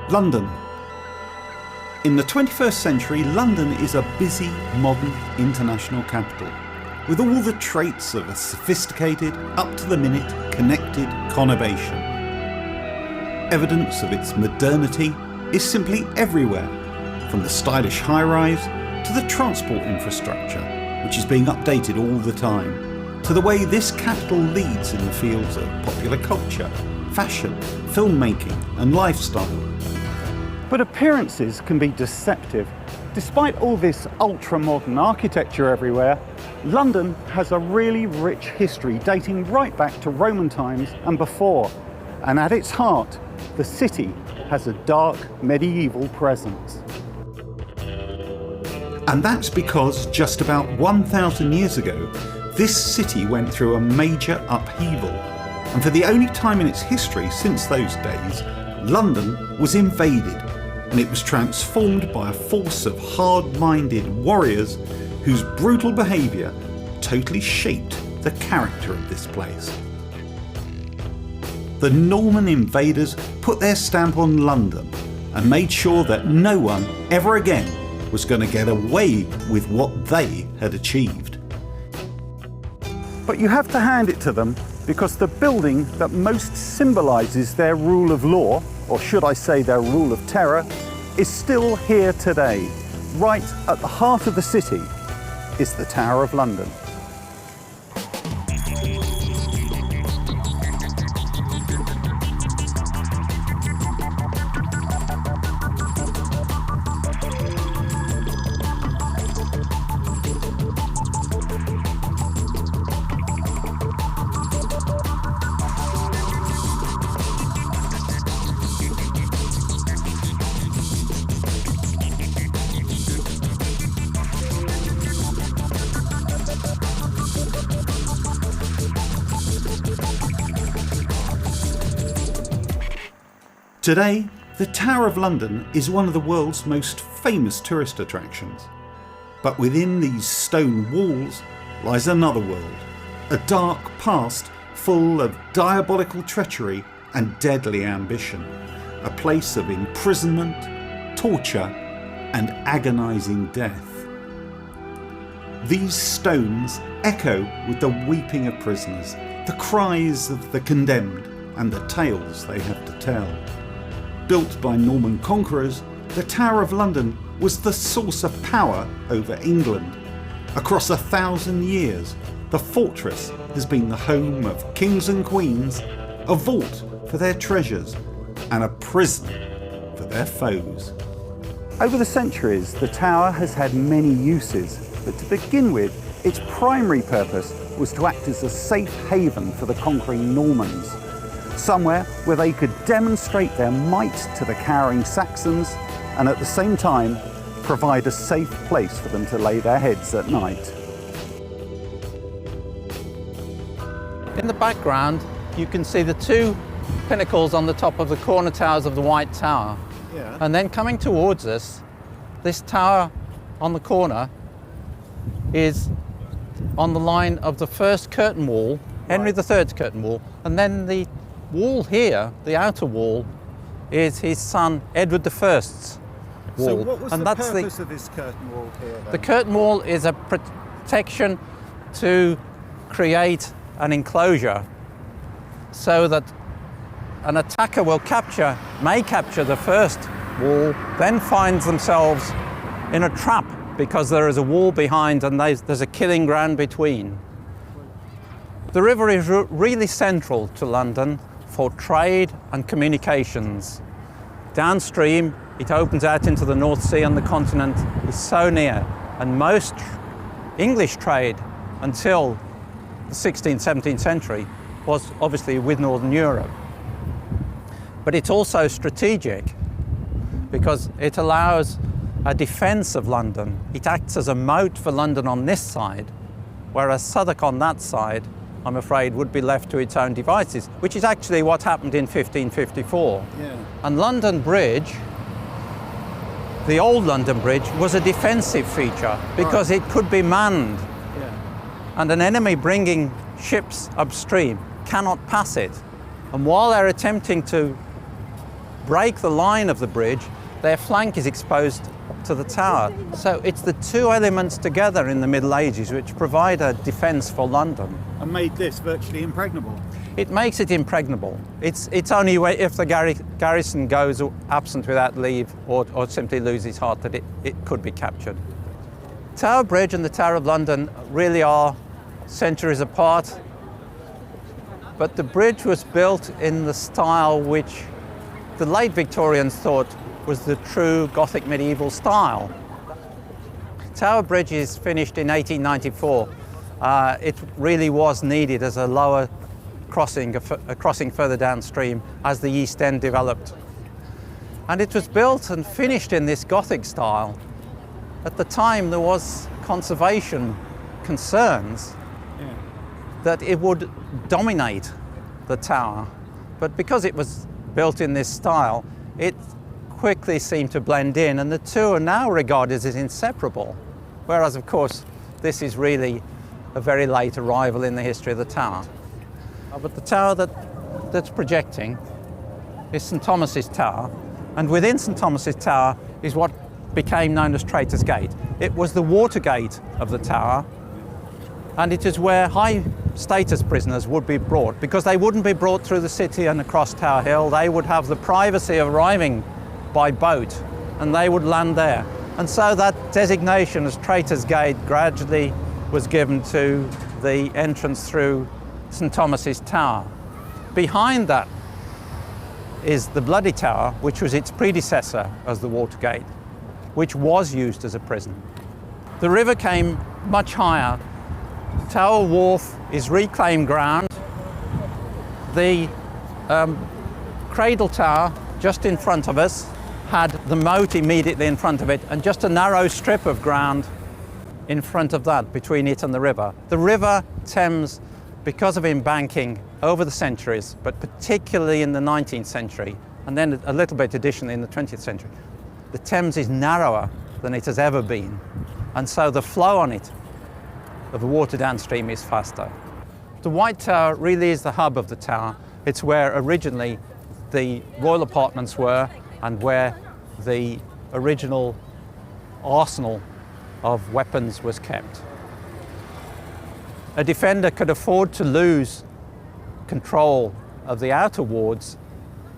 London. In the 21st century, London is a busy, modern, international capital, with all the traits of a sophisticated, up-to-the-minute, connected conurbation. Evidence of its modernity is simply everywhere, from the stylish high-rise to the transport infrastructure, which is being updated all the time, to the way this capital leads in the fields of popular culture, fashion, filmmaking and lifestyle. But appearances can be deceptive. Despite all this ultra-modern architecture everywhere, London has a really rich history dating right back to Roman times and before. And at its heart, the city has a dark medieval presence. And that's because just about 1,000 years ago, this city went through a major upheaval. And for the only time in its history since those days, London was invaded, and it was transformed by a force of hard-minded warriors whose brutal behaviour totally shaped the character of this place. The Norman invaders put their stamp on London and made sure that no one ever again was going to get away with what they had achieved. But you have to hand it to them, because the building that most symbolises their rule of law, or should I say their rule of terror, is still here today. Right at the heart of the city is the Tower of London. Today, the Tower of London is one of the world's most famous tourist attractions. But within these stone walls lies another world, a dark past full of diabolical treachery and deadly ambition, a place of imprisonment, torture and agonising death. These stones echo with the weeping of prisoners, the cries of the condemned and the tales they have to tell. Built by Norman conquerors, the Tower of London was the source of power over England. Across 1,000 years, the fortress has been the home of kings and queens, a vault for their treasures, and a prison for their foes. Over the centuries, the tower has had many uses, but to begin with, its primary purpose was to act as a safe haven for the conquering Normans. Somewhere where they could demonstrate their might to the cowering Saxons and at the same time provide a safe place for them to lay their heads at night. In the background you can see the two pinnacles on the top of the corner towers of the White Tower. Yeah. And then coming towards us, this tower on the corner is on the line of the first curtain wall, Henry VIII's curtain wall, and then the wall here, the outer wall, is his son Edward I's wall. So what was the purpose of this curtain wall here then? The curtain wall is a protection to create an enclosure so that an attacker may capture the first wall, then finds themselves in a trap because there is a wall behind and there's a killing ground between. The river is really central to London for trade and communications. Downstream, it opens out into the North Sea, and the continent is so near. And most English trade until the 16th, 17th century was obviously with Northern Europe. But it's also strategic because it allows a defence of London. It acts as a moat for London on this side, whereas Southwark on that side, I'm afraid, would be left to its own devices, which is actually what happened in 1554. Yeah. And London Bridge, the old London Bridge, was a defensive feature because it could be manned. Yeah. And an enemy bringing ships upstream cannot pass it. And while they're attempting to break the line of the bridge, their flank is exposed to the tower. So it's the two elements together in the Middle Ages which provide a defence for London. And made this virtually impregnable. It makes it impregnable. It's only if the garrison goes absent without leave or simply loses heart that it could be captured. Tower Bridge and the Tower of London really are centuries apart, but the bridge was built in the style which the late Victorians thought was the true Gothic medieval style. Tower Bridge is finished in 1894. It really was needed as a lower crossing, a crossing further downstream as the East End developed. And it was built and finished in this Gothic style. At the time there was conservation concerns that it would dominate the tower, but because it was built in this style, it quickly seemed to blend in, and the two are now regarded as inseparable. Whereas, of course, this is really a very late arrival in the history of the tower. But the tower that's projecting is St Thomas's Tower, and within St Thomas's Tower is what became known as Traitor's Gate. It was the water gate of the tower, and it is where high status prisoners would be brought, because they wouldn't be brought through the city and across Tower Hill. They would have the privacy of arriving by boat, and they would land there. And so that designation as Traitor's Gate gradually was given to the entrance through St Thomas's Tower. Behind that is the Bloody Tower, which was its predecessor as the Watergate, which was used as a prison. The river came much higher. Tower Wharf is reclaimed ground. The Cradle Tower, just in front of us, had the moat immediately in front of it, and just a narrow strip of ground in front of that, between it and the river. The River Thames, because of embanking over the centuries, but particularly in the 19th century, and then a little bit additionally in the 20th century, the Thames is narrower than it has ever been. And so the flow on it of the water downstream is faster. The White Tower really is the hub of the tower. It's where originally the royal apartments were, and where the original arsenal of weapons was kept. A defender could afford to lose control of the outer wards,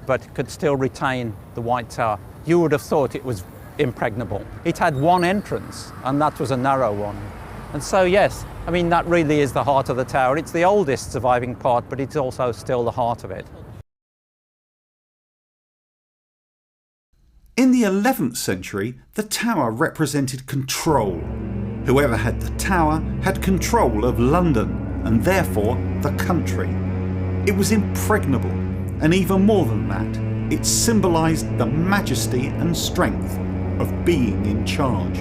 but could still retain the White Tower. You would have thought it was impregnable. It had one entrance, and that was a narrow one. And so, yes, I mean, that really is the heart of the tower. It's the oldest surviving part, but it's also still the heart of it. In the 11th century, the tower represented control. Whoever had the tower had control of London, and therefore the country. It was impregnable, and even more than that, it symbolised the majesty and strength of being in charge.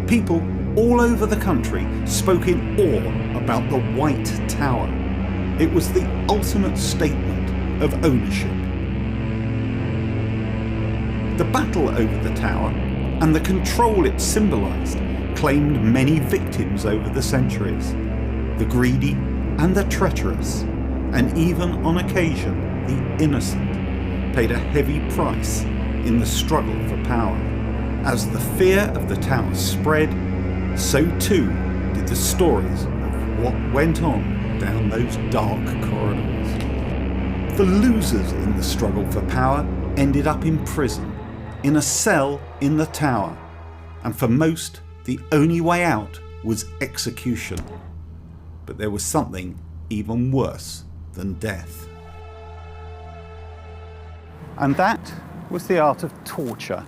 People all over the country spoke in awe about the White Tower. It was the ultimate statement of ownership. The battle over the tower and the control it symbolised claimed many victims over the centuries, the greedy and the treacherous, and even on occasion the innocent paid a heavy price in the struggle for power. As the fear of the tower spread, so too did the stories of what went on down those dark corridors. The losers in the struggle for power ended up in prison, in a cell in the tower, and for most, the only way out was execution. But there was something even worse than death. And that was the art of torture.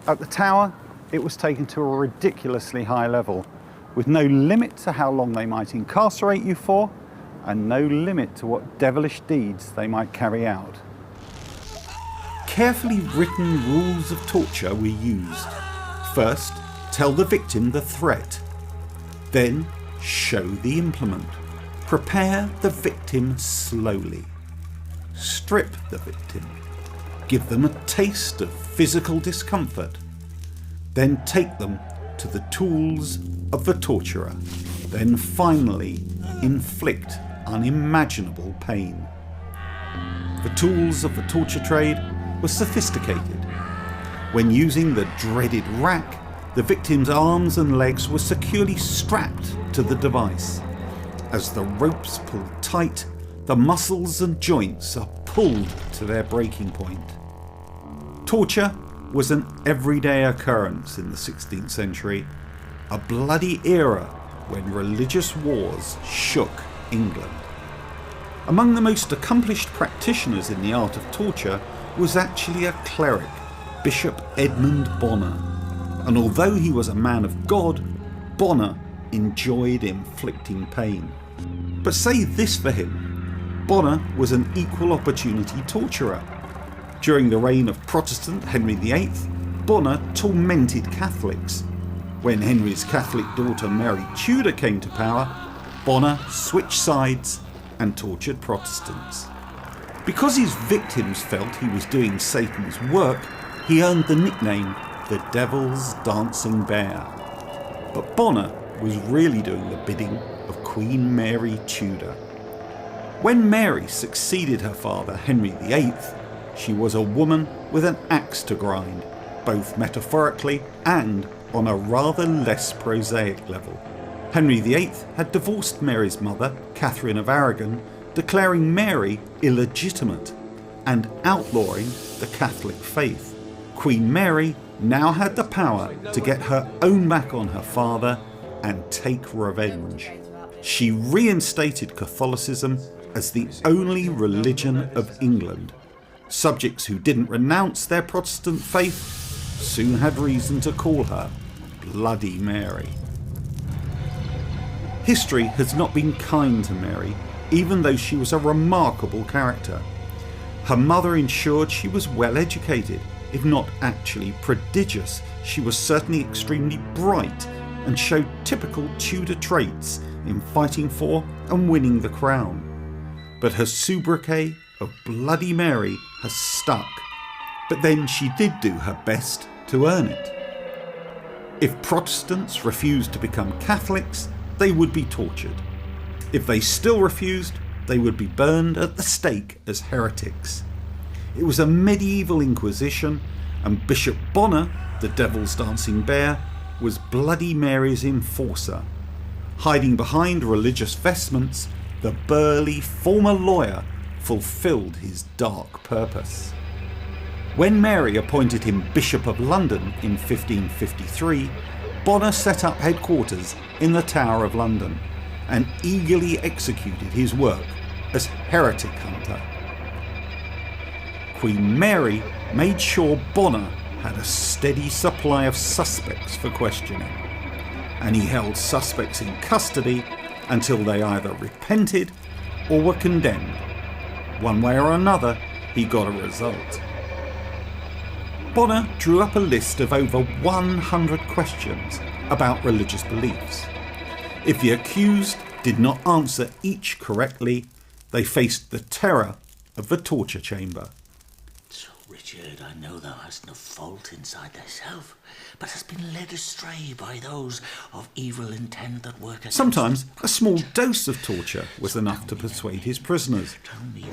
At the tower, it was taken to a ridiculously high level, with no limit to how long they might incarcerate you for, and no limit to what devilish deeds they might carry out. Carefully written rules of torture were used. First, tell the victim the threat. Then, show the implement. Prepare the victim slowly. Strip the victim. Give them a taste of physical discomfort. Then take them to the tools of the torturer. Then finally, inflict unimaginable pain. The tools of the torture trade was sophisticated. When using the dreaded rack, the victim's arms and legs were securely strapped to the device. As the ropes pulled tight, the muscles and joints are pulled to their breaking point. Torture was an everyday occurrence in the 16th century, a bloody era when religious wars shook England. Among the most accomplished practitioners in the art of torture was actually a cleric, Bishop Edmund Bonner, and although he was a man of God, Bonner enjoyed inflicting pain. But say this for him, Bonner was an equal opportunity torturer. During the reign of Protestant Henry VIII, Bonner tormented Catholics. When Henry's Catholic daughter Mary Tudor came to power, Bonner switched sides and tortured Protestants. Because his victims felt he was doing Satan's work, he earned the nickname the Devil's Dancing Bear. But Bonner was really doing the bidding of Queen Mary Tudor. When Mary succeeded her father Henry VIII, she was a woman with an axe to grind, both metaphorically and on a rather less prosaic level. Henry VIII had divorced Mary's mother, Catherine of Aragon, declaring Mary illegitimate and outlawing the Catholic faith. Queen Mary now had the power to get her own back on her father and take revenge. She reinstated Catholicism as the only religion of England. Subjects who didn't renounce their Protestant faith soon had reason to call her Bloody Mary. History has not been kind to Mary, even though she was a remarkable character. Her mother ensured she was well educated, if not actually prodigious. She was certainly extremely bright and showed typical Tudor traits in fighting for and winning the crown. But her sobriquet of Bloody Mary has stuck. But then she did do her best to earn it. If Protestants refused to become Catholics, they would be tortured. If they still refused, they would be burned at the stake as heretics. It was a medieval inquisition, and Bishop Bonner, the Devil's Dancing Bear, was Bloody Mary's enforcer. Hiding behind religious vestments, the burly former lawyer fulfilled his dark purpose. When Mary appointed him Bishop of London in 1553, Bonner set up headquarters in the Tower of London and eagerly executed his work as heretic hunter. Queen Mary made sure Bonner had a steady supply of suspects for questioning, and he held suspects in custody until they either repented or were condemned. One way or another, he got a result. Bonner drew up a list of over 100 questions about religious beliefs. If the accused did not answer each correctly, they faced the terror of the torture chamber. So, Richard, I know thou hast no fault inside thyself, but hast been led astray by those of evil intent that work against. Sometimes a small dose of torture was enough to persuade his prisoners.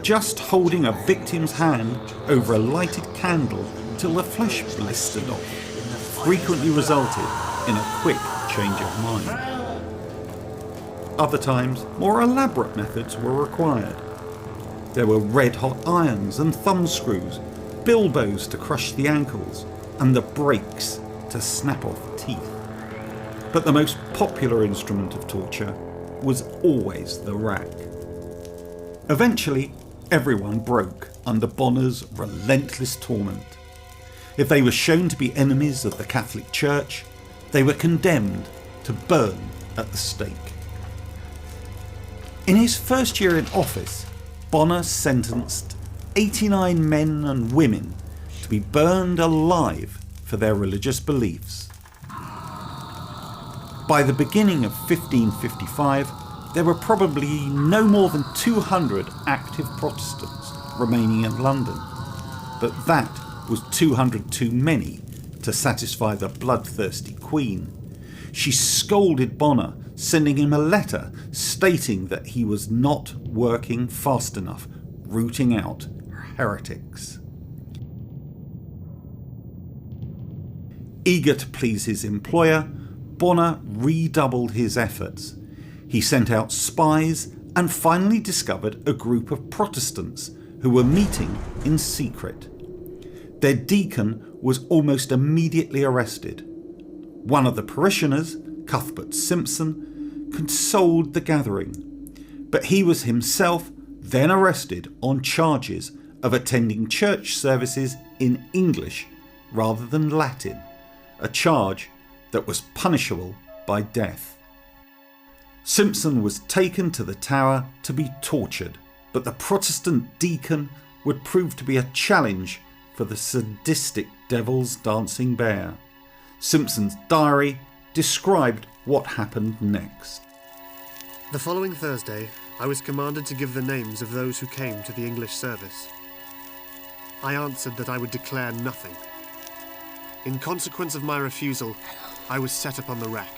Just holding a victim's hand over a lighted candle till the flesh blistered off frequently resulted in a quick change of mind. Other times, more elaborate methods were required. There were red-hot irons and thumb screws, bilboes to crush the ankles, and the brakes to snap off teeth. But the most popular instrument of torture was always the rack. Eventually, everyone broke under Bonner's relentless torment. If they were shown to be enemies of the Catholic Church, they were condemned to burn at the stake. In his first year in office, Bonner sentenced 89 men and women to be burned alive for their religious beliefs. By the beginning of 1555, there were probably no more than 200 active Protestants remaining in London, but that was 200 too many to satisfy the bloodthirsty Queen. She scolded Bonner, sending him a letter stating that he was not working fast enough, rooting out heretics. Eager to please his employer, Bonner redoubled his efforts. He sent out spies and finally discovered a group of Protestants who were meeting in secret. Their deacon was almost immediately arrested. One of the parishioners, Cuthbert Simpson, consoled the gathering, but he was himself then arrested on charges of attending church services in English rather than Latin, a charge that was punishable by death. Simpson was taken to the Tower to be tortured, but the Protestant deacon would prove to be a challenge for the sadistic Devil's Dancing Bear. Simpson's diary described what happened next. The following Thursday, I was commanded to give the names of those who came to the English service. I answered that I would declare nothing. In consequence of my refusal, I was set upon the rack.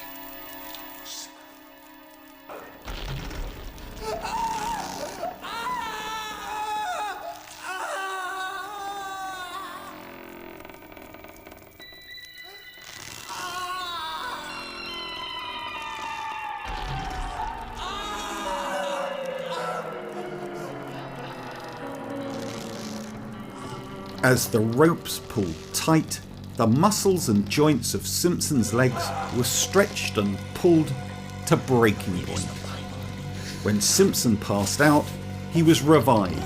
As the ropes pulled tight, the muscles and joints of Simpson's legs were stretched and pulled to breaking point. When Simpson passed out, he was revived.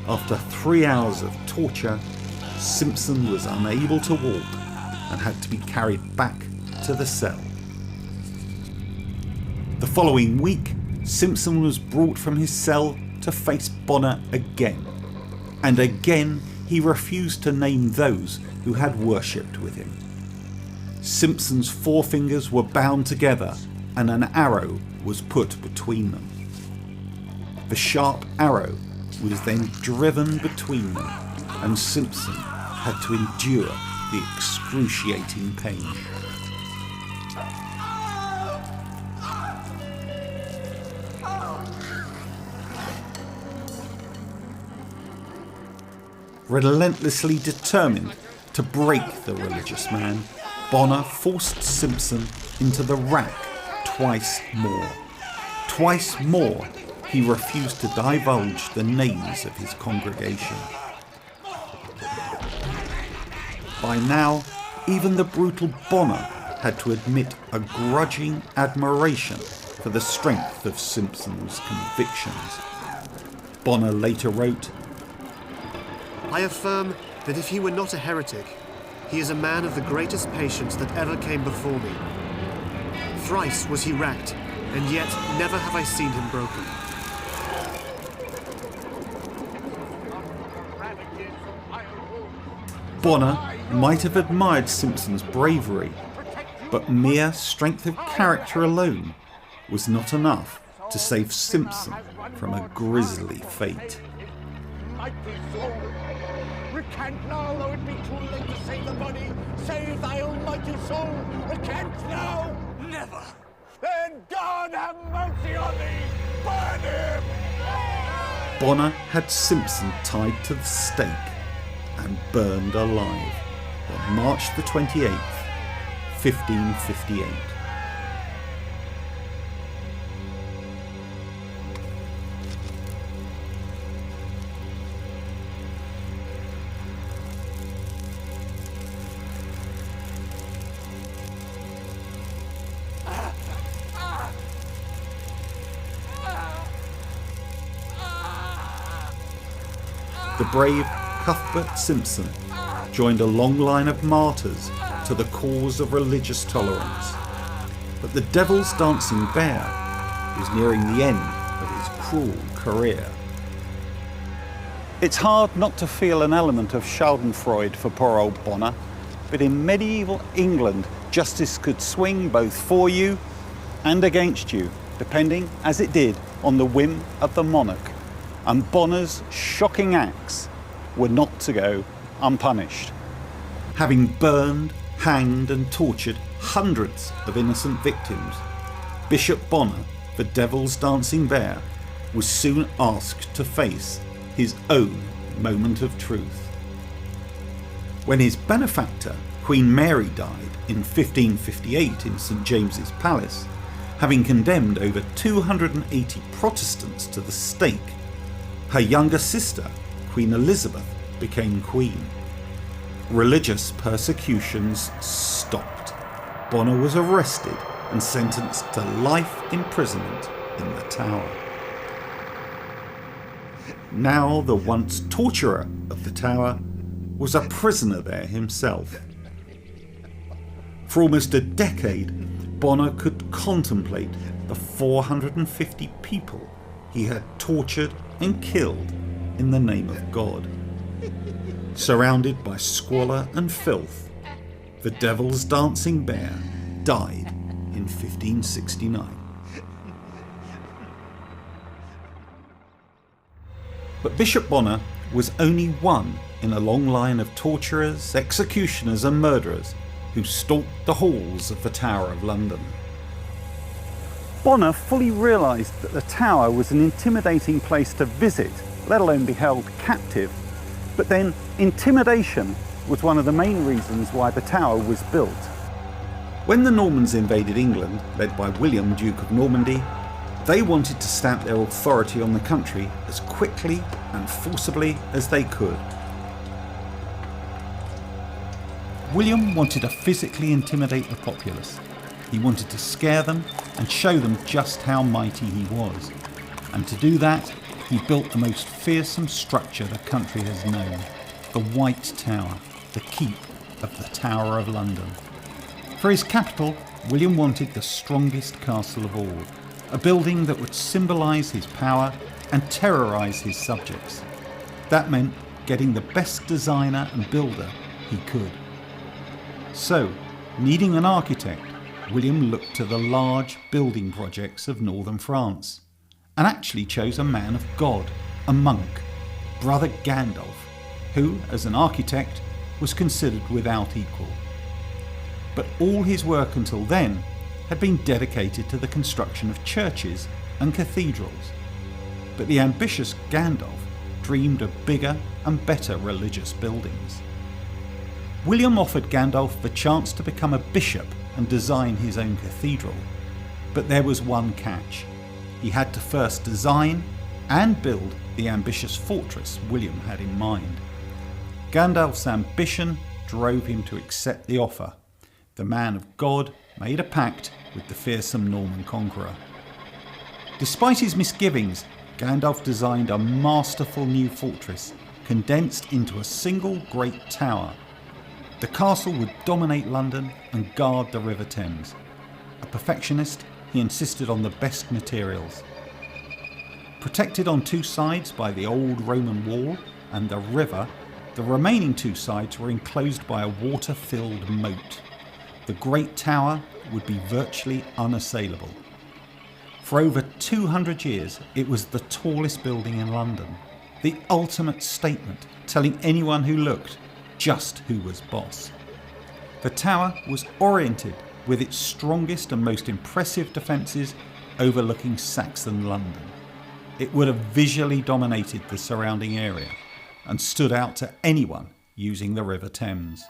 After 3 hours of torture, Simpson was unable to walk and had to be carried back to the cell. The following week, Simpson was brought from his cell to face Bonner again, and again he refused to name those who had worshipped with him. Simpson's forefingers were bound together and an arrow was put between them. The sharp arrow was then driven between them and Simpson had to endure the excruciating pain. Relentlessly determined to break the religious man, Bonner forced Simpson into the rack twice more. Twice more he refused to divulge the names of his congregation. By now, even the brutal Bonner had to admit a grudging admiration for the strength of Simpson's convictions. Bonner later wrote, I affirm that if he were not a heretic, he is a man of the greatest patience that ever came before me. Thrice was he racked, and yet never have I seen him broken. Bonner might have admired Simpson's bravery, but mere strength of character alone was not enough to save Simpson from a grisly fate. Recant now, though it be too late to save the body. Save thy almighty soul. Recant now. Never. Then God have mercy on thee. Burn him. Bonner had Simpson tied to the stake and burned alive on March the 28th, 1558. The brave Cuthbert Simpson joined a long line of martyrs to the cause of religious tolerance. But the Devil's Dancing Bear was nearing the end of his cruel career. It's hard not to feel an element of schadenfreude for poor old Bonner, but in medieval England, justice could swing both for you and against you, depending, as it did, on the whim of the monarch. And Bonner's shocking acts were not to go unpunished. Having burned, hanged and tortured hundreds of innocent victims, Bishop Bonner, the Devil's Dancing Bear, was soon asked to face his own moment of truth. When his benefactor Queen Mary died in 1558 in St James's Palace, having condemned over 280 Protestants to the stake. Her younger sister, Queen Elizabeth, became queen. Religious persecutions stopped. Bonner was arrested and sentenced to life imprisonment in the Tower. Now the once torturer of the Tower was a prisoner there himself. For almost a decade, Bonner could contemplate the 450 people he had tortured and killed in the name of God. Surrounded by squalor and filth, the Devil's Dancing Bear died in 1569. But Bishop Bonner was only one in a long line of torturers, executioners and murderers who stalked the halls of the Tower of London. Bonner fully realised that the Tower was an intimidating place to visit, let alone be held captive. But then intimidation was one of the main reasons why the Tower was built. When the Normans invaded England, led by William, Duke of Normandy, they wanted to stamp their authority on the country as quickly and forcibly as they could. William wanted to physically intimidate the populace. He wanted to scare them and show them just how mighty he was. And to do that, he built the most fearsome structure the country has known, the White Tower, the keep of the Tower of London. For his capital, William wanted the strongest castle of all, a building that would symbolise his power and terrorise his subjects. That meant getting the best designer and builder he could. So, needing an architect, William looked to the large building projects of northern France, and actually chose a man of God, a monk, Brother Gandalf, who, as an architect, was considered without equal. But all his work until then had been dedicated to the construction of churches and cathedrals. But the ambitious Gandalf dreamed of bigger and better religious buildings. William offered Gandalf the chance to become a bishop and design his own cathedral. But there was one catch. He had to first design and build the ambitious fortress William had in mind. Gandalf's ambition drove him to accept the offer. The man of God made a pact with the fearsome Norman conqueror. Despite his misgivings, Gandalf designed a masterful new fortress condensed into a single great tower. The castle would dominate London and guard the River Thames. A perfectionist, he insisted on the best materials. Protected on two sides by the old Roman wall and the river, the remaining two sides were enclosed by a water-filled moat. The great tower would be virtually unassailable. For over 200 years, it was the tallest building in London, the ultimate statement telling anyone who looked just who was boss. The tower was oriented with its strongest and most impressive defences overlooking Saxon London. It would have visually dominated the surrounding area and stood out to anyone using the River Thames.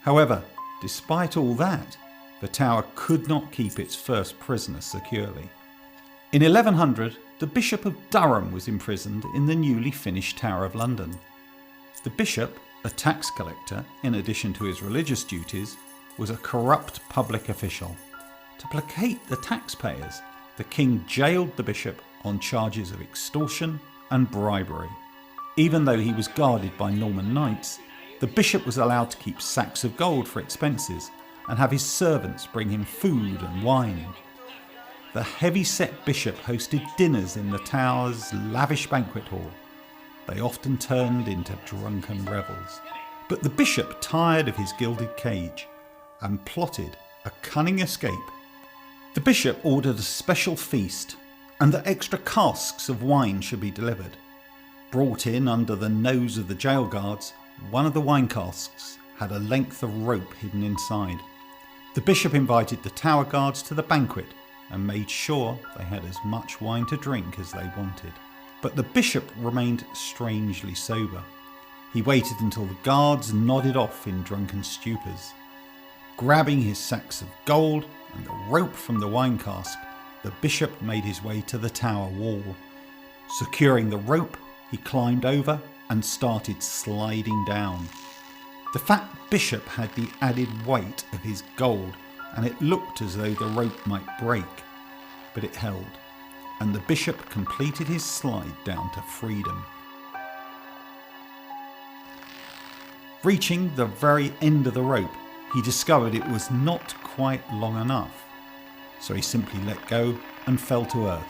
However, despite all that, the tower could not keep its first prisoner securely. In 1100, the Bishop of Durham was imprisoned in the newly finished Tower of London. The bishop, a tax collector in addition to his religious duties, was a corrupt public official. To placate the taxpayers, the king jailed the bishop on charges of extortion and bribery. Even though he was guarded by Norman knights, the bishop was allowed to keep sacks of gold for expenses and have his servants bring him food and wine. The heavy-set bishop hosted dinners in the tower's lavish banquet hall. They often turned into drunken revels. But the bishop tired of his gilded cage and plotted a cunning escape. The bishop ordered a special feast and that extra casks of wine should be delivered. Brought in under the nose of the jail guards, one of the wine casks had a length of rope hidden inside. The bishop invited the tower guards to the banquet and made sure they had as much wine to drink as they wanted. But the bishop remained strangely sober. He waited until the guards nodded off in drunken stupors. Grabbing his sacks of gold and the rope from the wine cask, the bishop made his way to the tower wall. Securing the rope, he climbed over and started sliding down. The fat bishop had the added weight of his gold, and it looked as though the rope might break, but it held, and the bishop completed his slide down to freedom. Reaching the very end of the rope, he discovered it was not quite long enough, so he simply let go and fell to earth.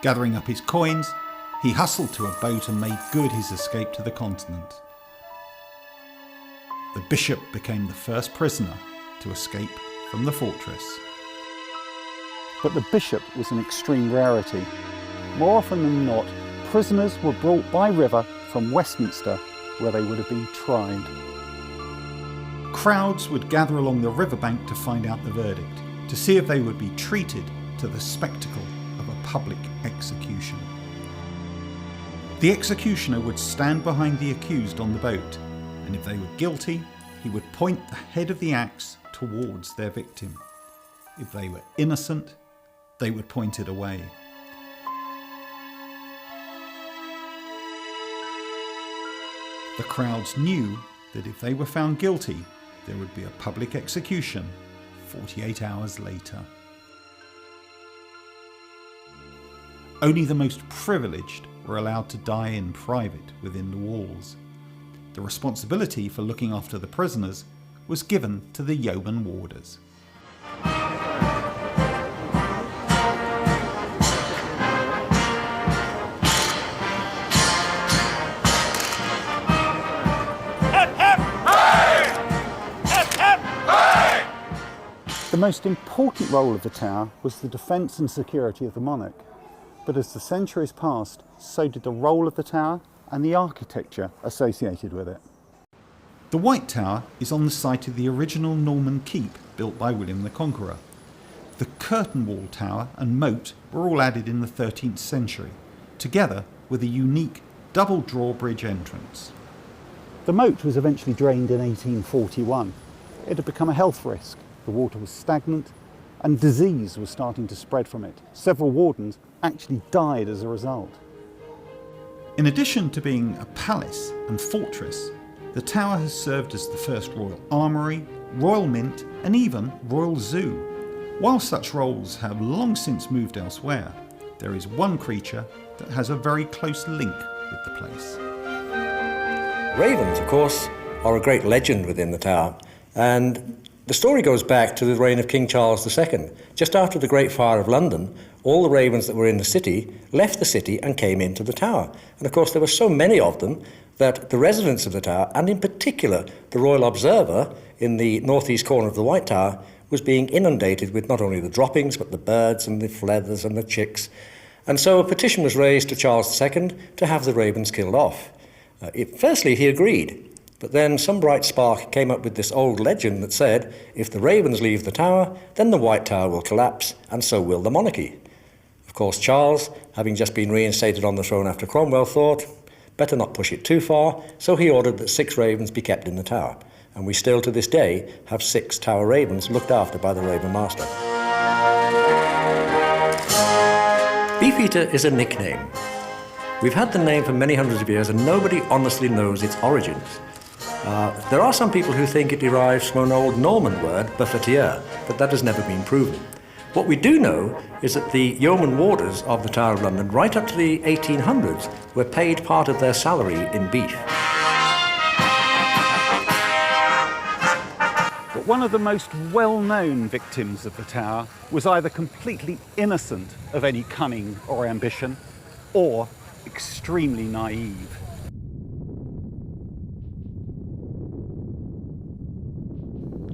Gathering up his coins, he hustled to a boat and made good his escape to the continent. The bishop became the first prisoner to escape from the fortress. But the bishop was an extreme rarity. More often than not, prisoners were brought by river from Westminster, where they would have been tried. Crowds would gather along the riverbank to find out the verdict, to see if they would be treated to the spectacle of a public execution. The executioner would stand behind the accused on the boat, and if they were guilty, he would point the head of the axe towards their victim. If they were innocent, they would point it away. The crowds knew that if they were found guilty, there would be a public execution 48 hours later. Only the most privileged were allowed to die in private within the walls. The responsibility for looking after the prisoners was given to the yeoman warders. The most important role of the tower was the defence and security of the monarch. But as the centuries passed, so did the role of the tower and the architecture associated with it. The White Tower is on the site of the original Norman keep built by William the Conqueror. The curtain wall tower and moat were all added in the 13th century, together with a unique double drawbridge entrance. The moat was eventually drained in 1841. It had become a health risk. The water was stagnant and disease was starting to spread from it. Several wardens actually died as a result. In addition to being a palace and fortress, the tower has served as the first royal armoury, royal mint and even royal zoo. While such roles have long since moved elsewhere, there is one creature that has a very close link with the place. Ravens, of course, are a great legend within the tower, and the story goes back to the reign of King Charles II. Just after the Great Fire of London, all the ravens that were in the city left the city and came into the tower. And of course there were so many of them that the residents of the tower, and in particular the Royal Observer in the northeast corner of the White Tower, was being inundated with not only the droppings but the birds and the feathers and the chicks. And so a petition was raised to Charles II to have the ravens killed off. Firstly, he agreed. But then some bright spark came up with this old legend that said, if the ravens leave the tower, then the White Tower will collapse, and so will the monarchy. Of course, Charles, having just been reinstated on the throne after Cromwell, thought, better not push it too far, so he ordered that 6 ravens be kept in the tower. And we still to this day have 6 tower ravens looked after by the Raven Master. Beefeater is a nickname. We've had the name for many hundreds of years and nobody honestly knows its origins. There are some people who think it derives from an old Norman word, buffetier, but that has never been proven. What we do know is that the yeoman warders of the Tower of London, right up to the 1800s, were paid part of their salary in beef. But one of the most well-known victims of the tower was either completely innocent of any cunning or ambition, or extremely naive.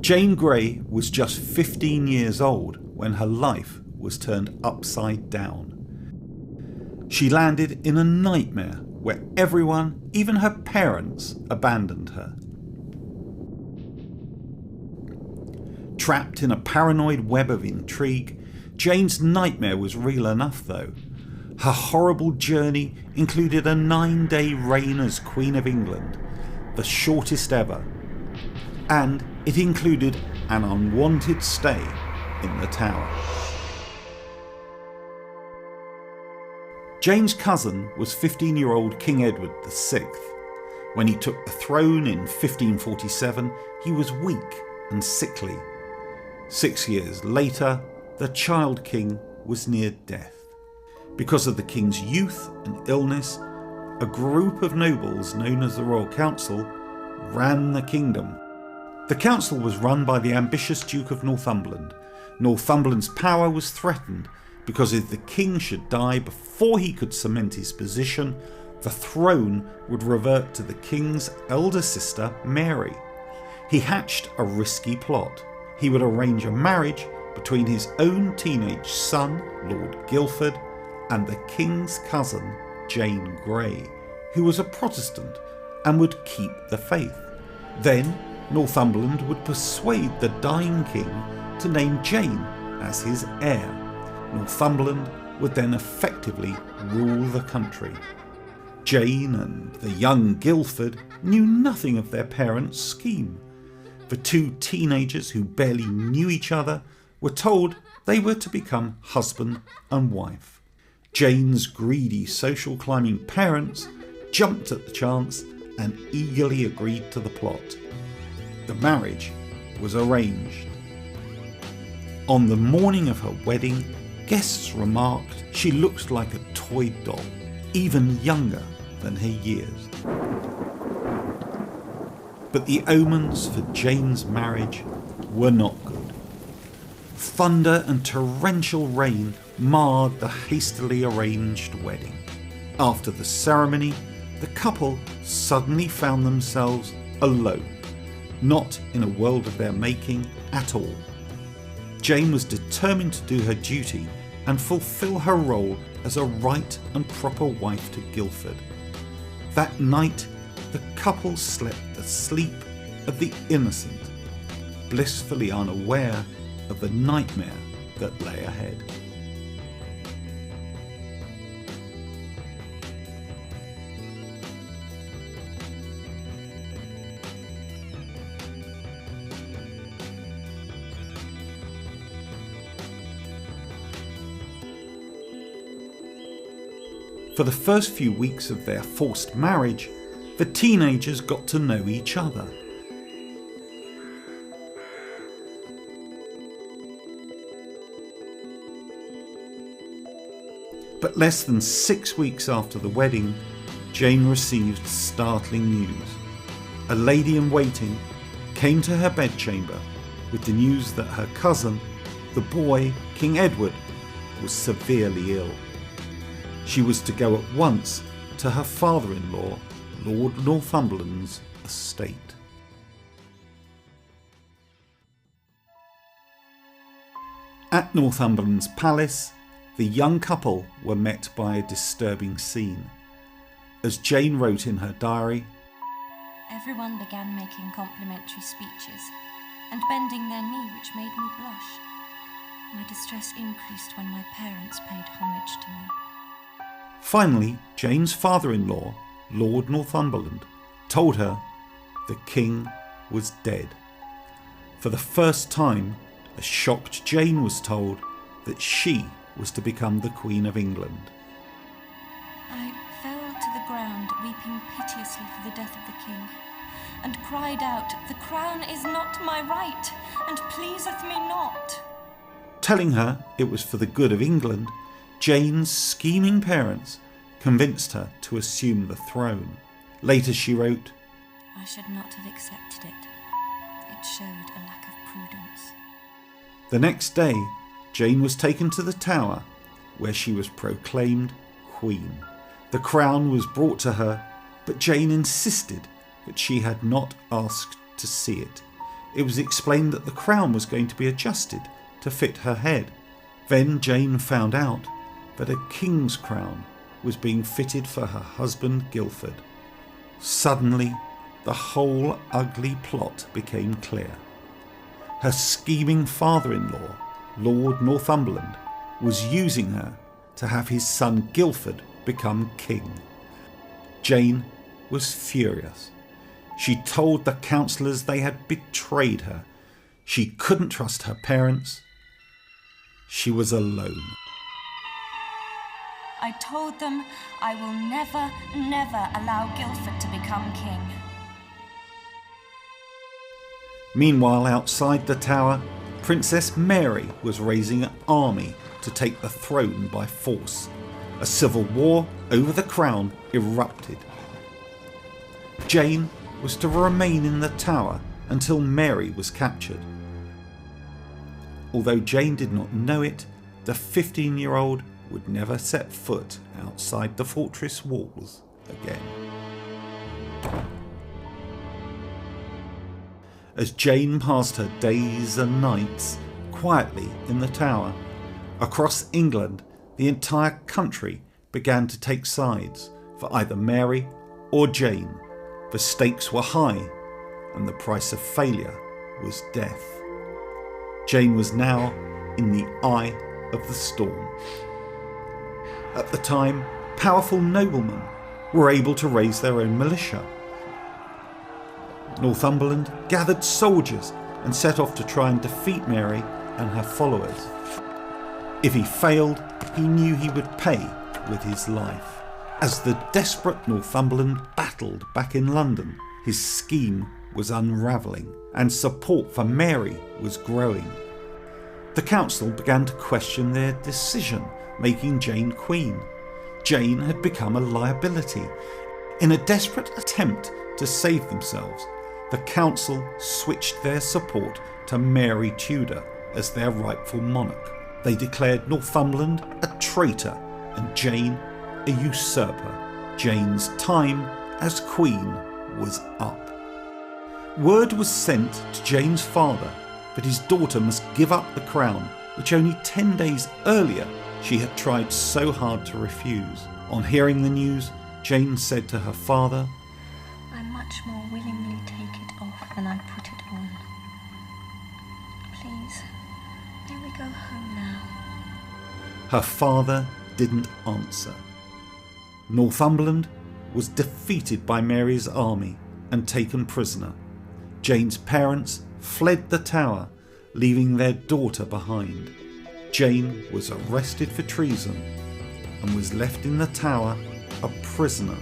Jane Grey was just 15 years old when her life was turned upside down. She landed in a nightmare where everyone, even her parents, abandoned her. Trapped in a paranoid web of intrigue, Jane's nightmare was real enough though. Her horrible journey included a 9-day reign as Queen of England, the shortest ever, and it included an unwanted stay in the Tower. Jane's cousin was 15-year-old King Edward VI. When he took the throne in 1547, he was weak and sickly. 6 years later, the child king was near death. Because of the king's youth and illness, a group of nobles known as the Royal Council ran the kingdom. The council was run by the ambitious Duke of Northumberland. Northumberland's power was threatened because if the king should die before he could cement his position, the throne would revert to the king's elder sister, Mary. He hatched a risky plot. He would arrange a marriage between his own teenage son, Lord Guildford, and the king's cousin, Jane Grey, who was a Protestant and would keep the faith. Then Northumberland would persuade the dying king to name Jane as his heir. Northumberland would then effectively rule the country. Jane and the young Guildford knew nothing of their parents' scheme. The two teenagers who barely knew each other were told they were to become husband and wife. Jane's greedy social climbing parents jumped at the chance and eagerly agreed to the plot. The marriage was arranged. On the morning of her wedding, guests remarked she looked like a toy doll, even younger than her years. But the omens for Jane's marriage were not good. Thunder and torrential rain marred the hastily arranged wedding. After the ceremony, the couple suddenly found themselves alone, not in a world of their making at all. Jane was determined to do her duty and fulfill her role as a right and proper wife to Guildford. That night, the couple slept the sleep of the innocent, blissfully unaware of the nightmare that lay ahead. For the first few weeks of their forced marriage, the teenagers got to know each other. But less than 6 weeks after the wedding, Jane received startling news. A lady-in-waiting came to her bedchamber with the news that her cousin, the boy King Edward, was severely ill. She was to go at once to her father-in-law, Lord Northumberland's estate. At Northumberland's palace, the young couple were met by a disturbing scene. As Jane wrote in her diary, "Everyone began making complimentary speeches and bending their knee, which made me blush. My distress increased when my parents paid homage to me." Finally, Jane's father-in-law, Lord Northumberland, told her the king was dead. For the first time, a shocked Jane was told that she was to become the Queen of England. I fell to the ground, weeping piteously for the death of the king, and cried out, "The crown is not my right, and pleaseth me not." Telling her it was for the good of England, Jane's scheming parents convinced her to assume the throne. Later she wrote, "I should not have accepted it. It showed a lack of prudence." The next day, Jane was taken to the Tower, where she was proclaimed Queen. The crown was brought to her, but Jane insisted that she had not asked to see it. It was explained that the crown was going to be adjusted to fit her head. Then Jane found out that a king's crown was being fitted for her husband Guildford. Suddenly, the whole ugly plot became clear. Her scheming father-in-law, Lord Northumberland, was using her to have his son Guildford become king. Jane was furious. She told the councillors they had betrayed her. She couldn't trust her parents. She was alone. I told them I will never, never allow Guildford to become king. Meanwhile, outside the tower, Princess Mary was raising an army to take the throne by force. A civil war over the crown erupted. Jane was to remain in the tower until Mary was captured. Although Jane did not know it, the 15-year-old would never set foot outside the fortress walls again. As Jane passed her days and nights quietly in the tower, across England the entire country began to take sides for either Mary or Jane. The stakes were high and the price of failure was death. Jane was now in the eye of the storm. At the time, powerful noblemen were able to raise their own militia. Northumberland gathered soldiers and set off to try and defeat Mary and her followers. If he failed, he knew he would pay with his life. As the desperate Northumberland battled back in London, his scheme was unravelling and support for Mary was growing. The council began to question their decision, making Jane queen. Jane had become a liability. In a desperate attempt to save themselves, the council switched their support to Mary Tudor as their rightful monarch. They declared Northumberland a traitor and Jane a usurper. Jane's time as queen was up. Word was sent to Jane's father that his daughter must give up the crown, which only 10 days earlier she had tried so hard to refuse. On hearing the news, Jane said to her father, "I much more willingly take it off than I put it on. Please, may we go home now?" Her father didn't answer. Northumberland was defeated by Mary's army and taken prisoner. Jane's parents fled the tower, leaving their daughter behind. Jane was arrested for treason and was left in the tower a prisoner,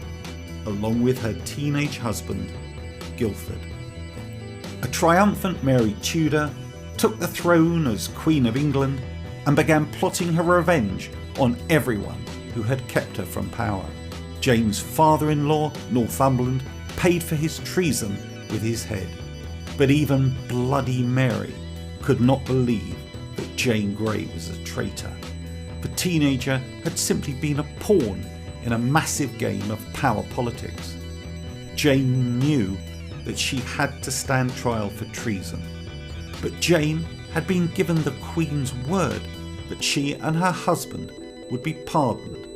along with her teenage husband, Guildford. A triumphant Mary Tudor took the throne as Queen of England and began plotting her revenge on everyone who had kept her from power. Jane's father-in-law, Northumberland, paid for his treason with his head. But even Bloody Mary could not believe that Jane Grey was a traitor. The teenager had simply been a pawn in a massive game of power politics. Jane knew that she had to stand trial for treason. But Jane had been given the Queen's word that she and her husband would be pardoned.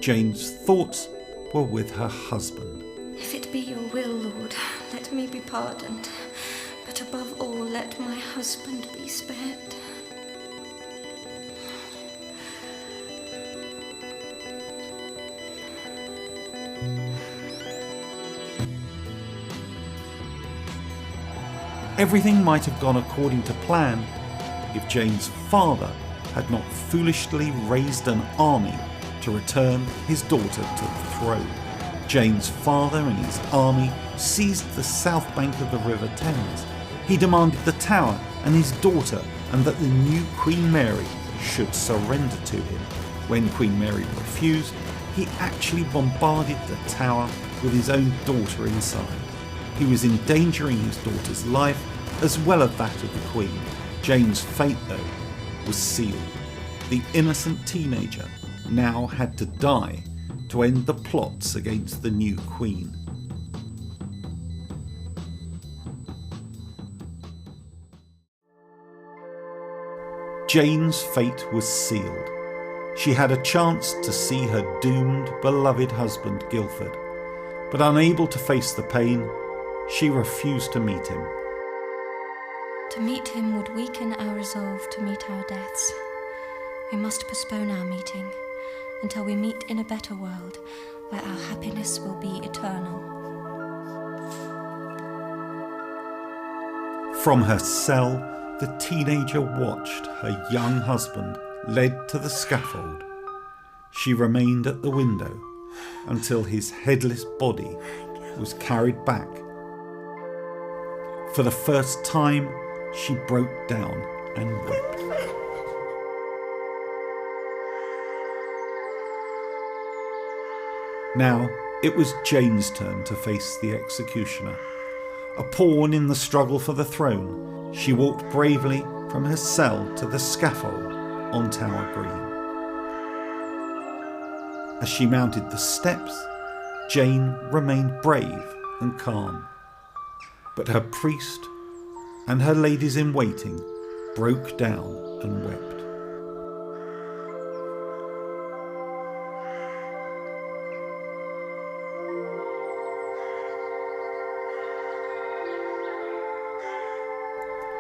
Jane's thoughts were with her husband. "If it be your will, Lord, let me be pardoned, but above all, let my husband be spared." Everything might have gone according to plan if Jane's father had not foolishly raised an army to return his daughter to the throne. Jane's father and his army seized the south bank of the River Thames. He demanded the tower and his daughter, and that the new Queen Mary should surrender to him. When Queen Mary refused, he actually bombarded the tower with his own daughter inside. He was endangering his daughter's life as well as that of the Queen. Jane's fate, though, was sealed. The innocent teenager now had to die to end the plots against the new Queen. Jane's fate was sealed. She had a chance to see her doomed, beloved husband Guildford, but unable to face the pain, she refused to meet him. To meet him would weaken our resolve to meet our deaths. We must postpone our meeting until we meet in a better world where our happiness will be eternal. From her cell, the teenager watched her young husband led to the scaffold. She remained at the window until his headless body was carried back. For the first time, she broke down and wept. Now it was Jane's turn to face the executioner. A pawn in the struggle for the throne, she walked bravely from her cell to the scaffold on Tower Green. As she mounted the steps, Jane remained brave and calm. But her priest and her ladies in waiting broke down and wept.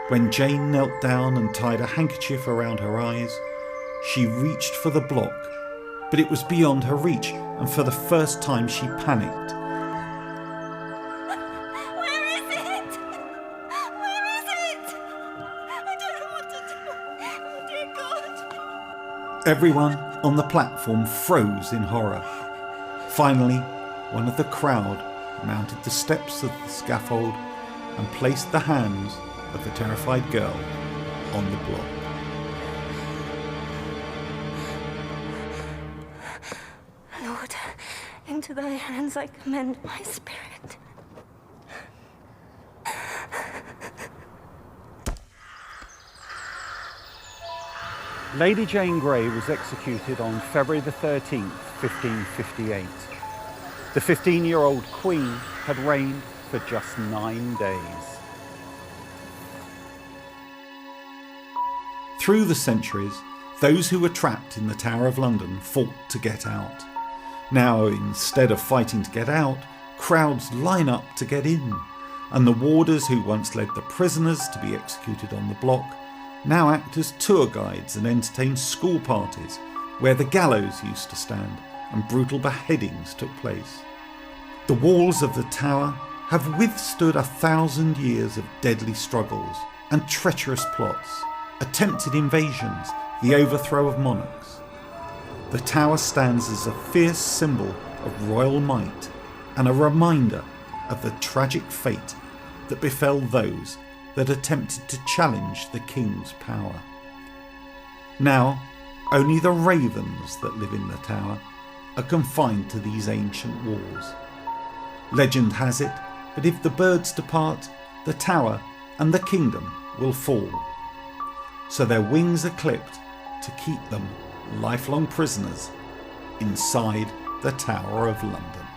When Jane knelt down and tied a handkerchief around her eyes, she reached for the block, but it was beyond her reach, and for the first time she panicked. Where is it? Where is it? I don't know what to do. Oh, dear God. Everyone on the platform froze in horror. Finally, one of the crowd mounted the steps of the scaffold and placed the hands of the terrified girl on the block. Lord, into thy hands I commend my spirit. Lady Jane Grey was executed on February the 13th, 1558. The 15-year-old Queen had reigned for just 9 days. Through the centuries, those who were trapped in the Tower of London fought to get out. Now, instead of fighting to get out, crowds line up to get in, and the warders who once led the prisoners to be executed on the block now act as tour guides and entertain school parties where the gallows used to stand and brutal beheadings took place. The walls of the tower have withstood 1,000 years of deadly struggles and treacherous plots, attempted invasions, the overthrow of monarchs. The tower stands as a fierce symbol of royal might and a reminder of the tragic fate that befell those that attempted to challenge the king's power. Now, only the ravens that live in the tower are confined to these ancient walls. Legend has it that if the birds depart, the tower and the kingdom will fall. So their wings are clipped to keep them lifelong prisoners inside the Tower of London.